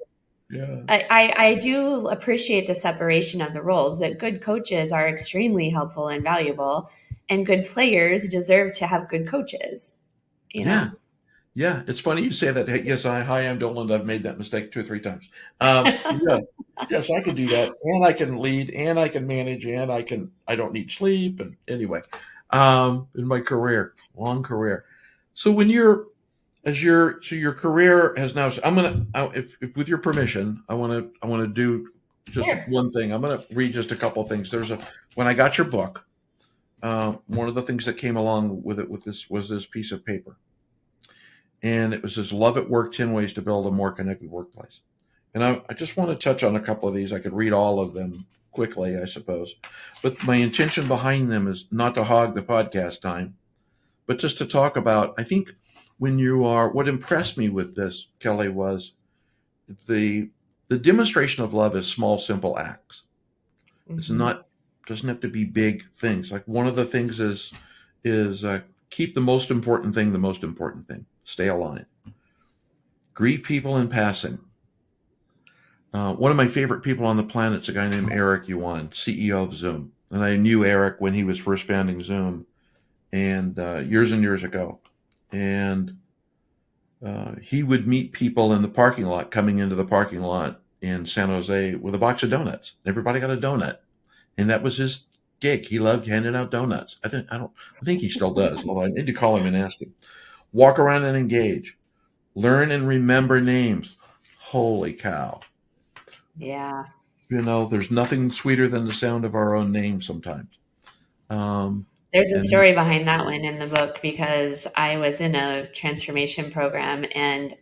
[SPEAKER 3] Yeah.
[SPEAKER 2] I do appreciate the separation of the roles, that good coaches are extremely helpful and valuable, and good players deserve to have good coaches, you
[SPEAKER 3] Yeah.
[SPEAKER 2] know?
[SPEAKER 3] Yeah. It's funny you say that. Hey, yes, hi, I'm Doland. I've made that mistake 2 or 3 times. Yeah. Yes, I can do that. And I can lead and I can manage and I don't need sleep. And anyway, in my career, long career. So when you're, so your career has now, if with your permission, I want to do just
[SPEAKER 2] Sure.
[SPEAKER 3] one thing. I'm going to read just a couple of things. When I got your book, one of the things that came along with it was this piece of paper. And it was this Love at Work 10 Ways to Build a More Connected Workplace. And I just want to touch on a couple of these. I could read all of them quickly, I suppose. But my intention behind them is not to hog the podcast time, but just to talk about, I think what impressed me with this, Kelly, was the demonstration of love is small, simple acts. It's
[SPEAKER 2] Mhm.
[SPEAKER 3] not, doesn't have to be big things. Like one of the things is keep the most important thing the most important thing. Stay aligned. Greet people in passing. One of my favorite people on the planet is a guy named Eric Yuan, CEO of Zoom. And I knew Eric when he was first founding Zoom and years ago. And he would meet people in the parking lot, coming into the parking lot in San Jose with a box of donuts. Everybody got a donut. And that was his gig. He loved handing out donuts. I think he still does, although I need to call him and ask him. Walk around and engage. Learn and remember names. Holy cow.
[SPEAKER 2] Yeah.
[SPEAKER 3] There's nothing sweeter than the sound of our own name sometimes. Um,
[SPEAKER 2] There's a
[SPEAKER 3] and
[SPEAKER 2] story behind that one in the book, because I was in a transformation program and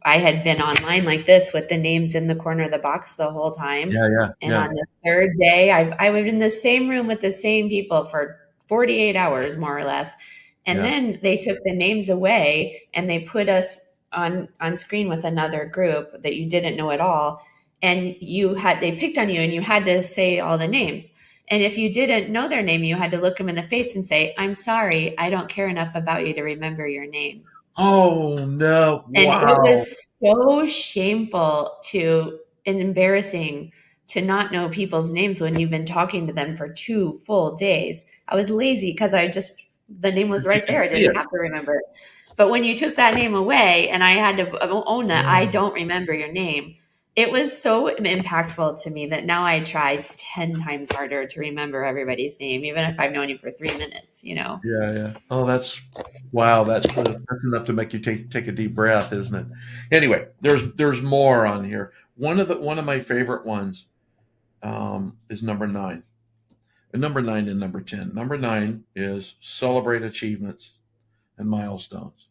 [SPEAKER 2] I had been online like this with the names in the corner of the box the whole time. And
[SPEAKER 3] yeah,
[SPEAKER 2] on the third day, I was in the same room with the same people for 48 hours, more or less. And
[SPEAKER 3] yeah.
[SPEAKER 2] then they took the names away and they put us on screen with another group that you didn't know at all. And they picked on you and you had to say all the names. And if you didn't know their name, you had to look them in the face and say, "I'm sorry, I don't care enough about you to remember your name."
[SPEAKER 3] Oh no!
[SPEAKER 2] And it
[SPEAKER 3] Wow.
[SPEAKER 2] was so shameful and embarrassing to not know people's names when you've been talking to them for 2 full days. I was lazy because the name was
[SPEAKER 3] You
[SPEAKER 2] right
[SPEAKER 3] can
[SPEAKER 2] there. I
[SPEAKER 3] see
[SPEAKER 2] didn't
[SPEAKER 3] it.
[SPEAKER 2] have to remember it. But when you took that name away and I had to own that I
[SPEAKER 3] Oh,
[SPEAKER 2] don't remember your name, it was so impactful to me that now I try 10 times harder to remember everybody's name, even if I've known you for 3 minutes, you know?
[SPEAKER 3] yeah. Oh, wow. That's enough to make you take a deep breath, isn't it? Anyway, there's more on here. One of my favorite ones is number 9. And number 9 and number 10. Number 9 is celebrate achievements and milestones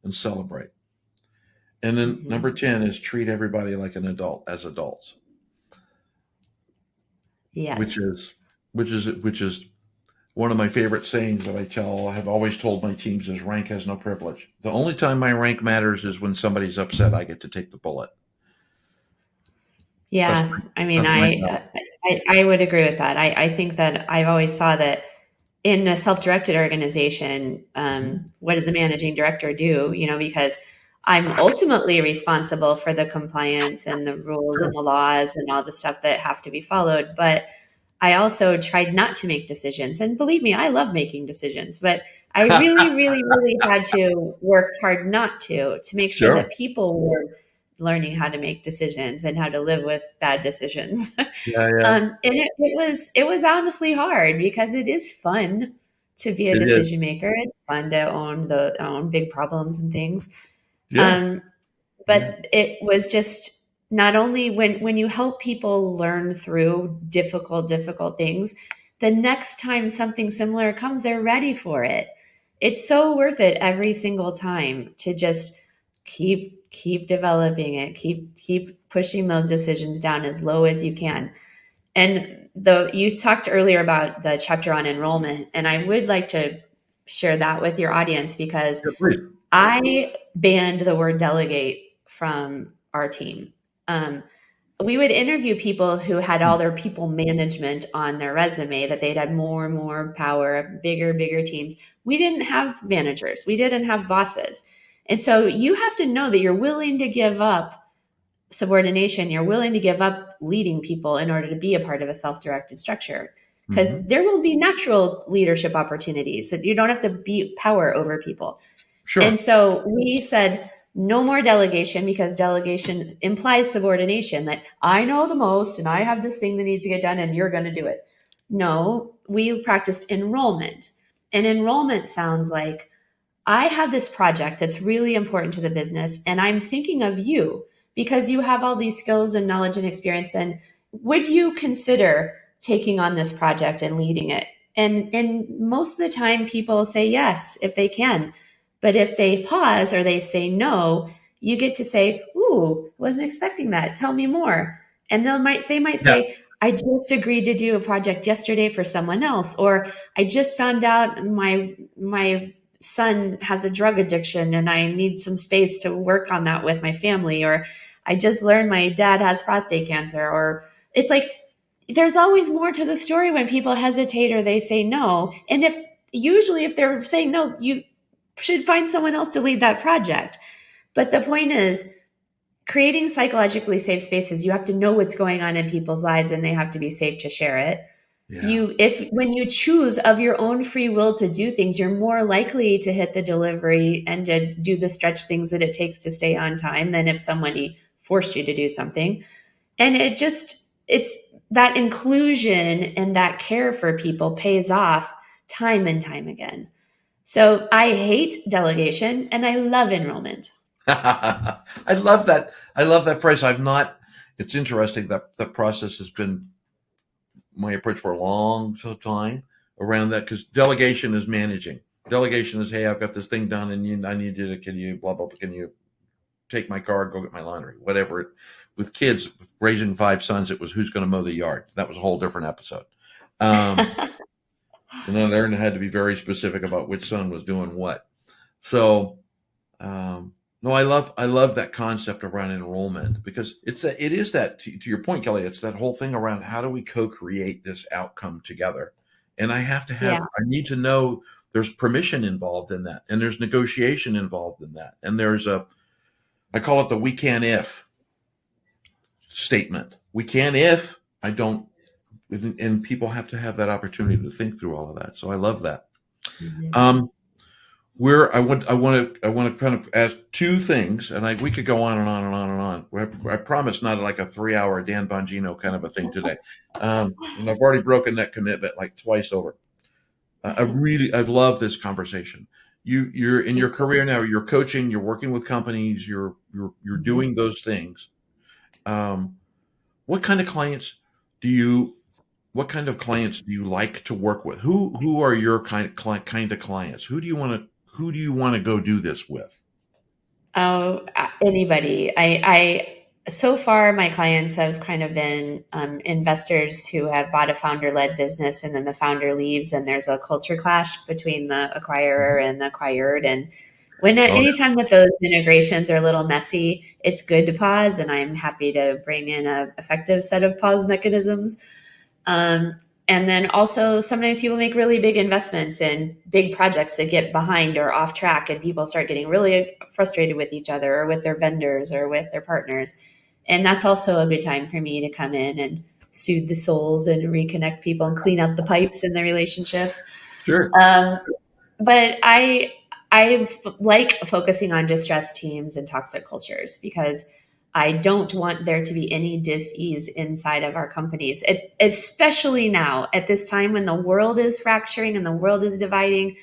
[SPEAKER 3] and celebrate. And then
[SPEAKER 2] Hmm.
[SPEAKER 3] number 10 is treat everybody like an adult as adults, which
[SPEAKER 2] Yes.
[SPEAKER 3] is which is one of my favorite sayings that I have always told my teams is rank has no privilege. The only time my rank matters is when somebody's upset, I get to take the bullet. That's
[SPEAKER 2] Yeah. I mean,
[SPEAKER 3] that's my job.
[SPEAKER 2] I would agree with that. I think that I've always saw that in a self-directed organization,
[SPEAKER 3] Mhm.
[SPEAKER 2] what does the managing director do? Because I'm ultimately responsible for the compliance and the rules and
[SPEAKER 3] Sure.
[SPEAKER 2] the laws and all the stuff that have to be followed. But I also tried not to make decisions. And believe me, I love making decisions, but I really, really, really had to work hard not to make sure
[SPEAKER 3] Sure.
[SPEAKER 2] that people were learning how to make decisions and how to live with bad decisions.
[SPEAKER 3] Yeah.
[SPEAKER 2] And it was honestly hard because it is fun to be a
[SPEAKER 3] It is.
[SPEAKER 2] decision maker. It's fun to own big problems and things.
[SPEAKER 3] Yeah.
[SPEAKER 2] Um,
[SPEAKER 3] Yeah.
[SPEAKER 2] but it was just not only when you help people learn through difficult things, the next time something similar comes, they're ready for it. It's so worth it every single time to just keep developing it, keep pushing those decisions down as low as you can. And you talked earlier about the chapter on enrollment, and I would like to share that with your audience because
[SPEAKER 3] Yeah, please.
[SPEAKER 2] I banned the word delegate from our team. We would interview people who had all their people management on their resume, that they'd had more and more power, bigger teams. We didn't have managers. We didn't have bosses. And so you have to know that you're willing to give up subordination. You're willing to give up leading people in order to be a part of a self-directed structure. Because there will be natural leadership opportunities that you don't have to be power over people. And
[SPEAKER 3] Sure.
[SPEAKER 2] so we said, no more delegation, because delegation implies subordination, that I know the most and I have this thing that needs to get done and you're going to do it. No, we practiced enrollment. And enrollment sounds like, I have this project that's really important to the business, and I'm thinking of you because you have all these skills and knowledge and experience. And would you consider taking on this project and leading it? And most of the time, people say yes if they can. But if they pause or they say no, you get to say, "Ooh, wasn't expecting that. Tell me more." And they might
[SPEAKER 3] Yeah.
[SPEAKER 2] say, "I just agreed to do a project yesterday for someone else," or "I just found out my son has a drug addiction and I need some space to work on that with my family," or "I just learned my dad has prostate cancer," or it's like there's always more to the story when people hesitate or they say no. And if they're saying no, you should find someone else to lead that project. But the point is, creating psychologically safe spaces, you have to know what's going on in people's lives and they have to be safe to share it.
[SPEAKER 3] Yeah.
[SPEAKER 2] If when you choose of your own free will to do things, you're more likely to hit the delivery and to do the stretch things that it takes to stay on time than if somebody forced you to do something. And it's that inclusion and that care for people pays off time and time again. So I hate delegation and I love enrollment.
[SPEAKER 3] I love that. I love that phrase. I've not. It's interesting that the process has been my approach for a long time around that, because delegation is managing. Delegation is, hey, I've got this thing done, and I need you to, can you blah blah blah, can you take my car, go get my laundry, whatever. With kids, raising 5 sons, it was who's going to mow the yard. That was a whole different episode. And then there had to be very specific about which son was doing what. So no, I love that concept around enrollment, because it is that, to your point, Kelly, it's that whole thing around how do we co-create this outcome together. And
[SPEAKER 2] Yeah.
[SPEAKER 3] I need to know there's permission involved in that, and there's negotiation involved in that. And I call it the we can if statement. We can if I don't, and people have to have that opportunity to think through all of that. So I love that.
[SPEAKER 2] Mhm.
[SPEAKER 3] Um, where I want to kind of ask two things, and we could go on and on and on and on. I promise not like a 3 hour Dan Bongino kind of a thing today. And I've already broken that commitment like twice over. I love this conversation. You're in your career now. You're coaching. You're working with companies. You're
[SPEAKER 2] Mhm.
[SPEAKER 3] doing those things. Um, what kind of clients do you what kind of clients do you like to work with? Who are your kinds of clients? Who do you want to go do this with?
[SPEAKER 2] Oh, anybody. So far, my clients have kind of been investors who have bought a founder-led business, and then the founder leaves, and there's a culture clash between the acquirer and the acquired. And
[SPEAKER 3] Oh,
[SPEAKER 2] anytime that those integrations are a little messy, it's good to pause, and I'm happy to bring in a effective set of pause mechanisms. Um, and then also sometimes people make really big investments in big projects that get behind or off track, and people start getting really frustrated with each other or with their vendors or with their partners. And that's also a good time for me to come in and soothe the souls and reconnect people and clean up the pipes in their relationships.
[SPEAKER 3] sure.
[SPEAKER 2] Um, but I like focusing on distressed teams and toxic cultures because I don't want there to be any dis-ease inside of our companies, especially now at this time when the world is fracturing and the world is dividing.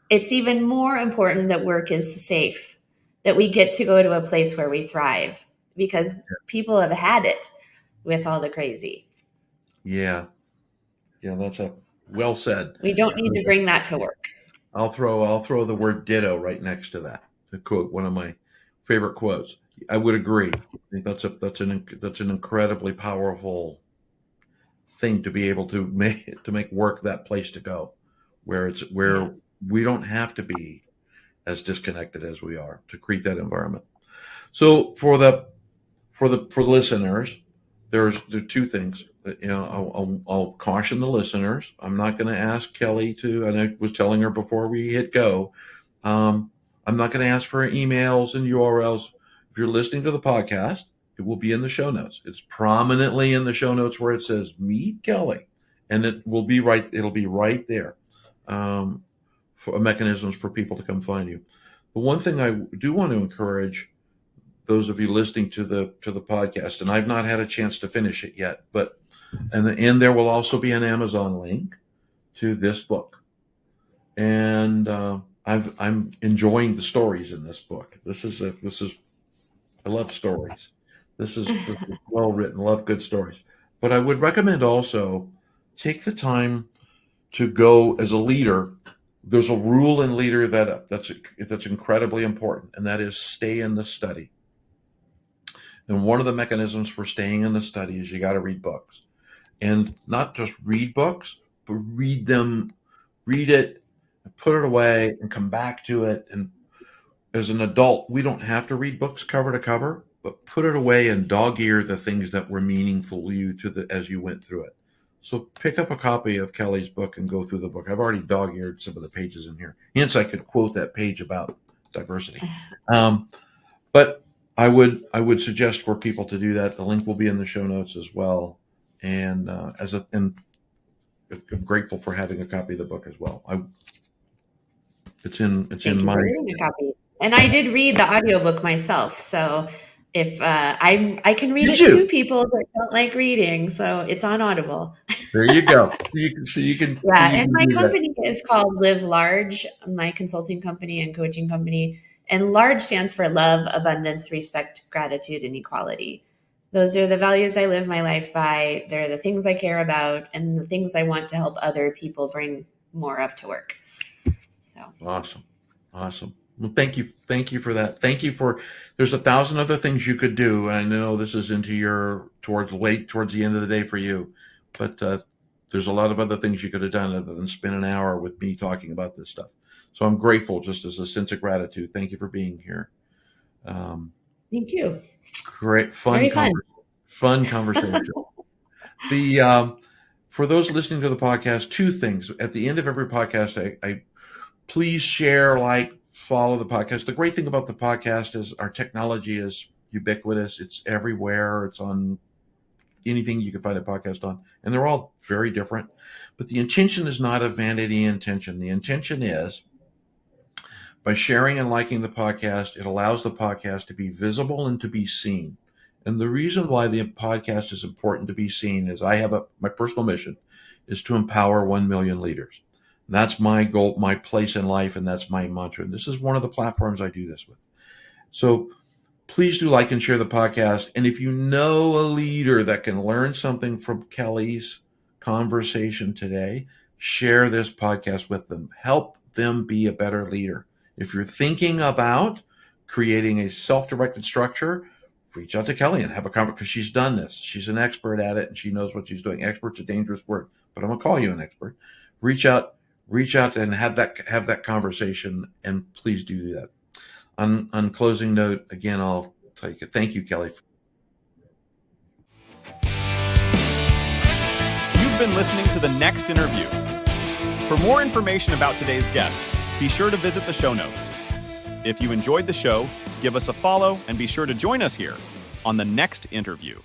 [SPEAKER 2] It's even more important that work is safe, that we get to go to a place where we thrive, because people have had it with all the crazy.
[SPEAKER 3] Yeah, yeah, that's a well said.
[SPEAKER 2] We don't need to bring that to work.
[SPEAKER 3] I'll throw the word ditto right next to that, to quote one of my favorite quotes. I would agree. I think that's an incredibly powerful thing to be able to make work that place to go, where
[SPEAKER 2] Yeah.
[SPEAKER 3] we don't have to be as disconnected as we are to create that environment. So for listeners, there are two things. I'll caution the listeners. I'm not going to ask Kelly to, and I was telling her before we hit go, I'm not going to ask for emails and URLs. If you're listening to the podcast, it will be in the show notes. It's prominently in the show notes where it says "Meet Kelly," and it will be right. It'll be right there for mechanisms for people to come find you. But one thing I do want to encourage those of you listening to the podcast, and I've not had a chance to finish it yet, but and there will also be an Amazon link to this book, and I'm enjoying the stories in this book. I love stories. This is well written. Love good stories. But I would recommend also take the time to go as a leader. There's a rule in leader that's incredibly important, and that is stay in the study. And one of the mechanisms for staying in the study is you got to read books, and not just read books, but read it, and put it away, and come back to it. And as an adult, we don't have to read books cover to cover, but put it away and dog-ear the things that were meaningful to you as you went through it. So pick up a copy of Kelly's book and go through the book. I've already dog-eared some of the pages in here. Hence, I could quote that page about diversity. But I would suggest for people to do that. The link will be in the show notes as well. And I'm grateful for having a copy of the book as well. It's in my
[SPEAKER 2] A copy. And I did read the audiobook myself. So if I can read it to people that don't like reading, so it's on Audible.
[SPEAKER 3] There you go. You can.
[SPEAKER 2] Yeah, and my company is called Live Large, my consulting company and coaching company. And large stands for love, abundance, respect, gratitude, and equality. Those are the values I live my life by. They're the things I care about and the things I want to help other people bring more of to work. So
[SPEAKER 3] awesome. Well, thank you for that. Thank you for. There's 1,000 other things you could do, and I know this is towards the end of the day for you, but there's a lot of other things you could have done other than spend an hour with me talking about this stuff. So I'm grateful, just as a sense of gratitude. Thank you for being here.
[SPEAKER 2] Thank you.
[SPEAKER 3] Great, fun conversation. For those listening to the podcast, two things. At the end of every podcast, I please share, follow the podcast. The great thing about the podcast is our technology is ubiquitous. It's everywhere. It's on anything you can find a podcast on, and they're all very different. But the intention is not a vanity intention. The intention is, by sharing and liking the podcast, it allows the podcast to be visible and to be seen. And the reason why the podcast is important to be seen is my personal mission is to empower 1 million leaders. And that's my goal, my place in life, and that's my mantra. And this is one of the platforms I do this with. So please do like and share the podcast. And if you know a leader that can learn something from Kelly's conversation today, share this podcast with them. Help them be a better leader. If you're thinking about creating a self-directed structure, reach out to Kelly and have a conversation, because she's done this. She's an expert at it, and she knows what she's doing. Expert's a dangerous word, but I'm going to call you an expert. Reach out and have that conversation, and please do that. On closing note, again, I'll take it. Thank you, Kelly.
[SPEAKER 1] You've been listening to the next interview. For more information about today's guest, be sure to visit the show notes. If you enjoyed the show, give us a follow and be sure to join us here on the next interview.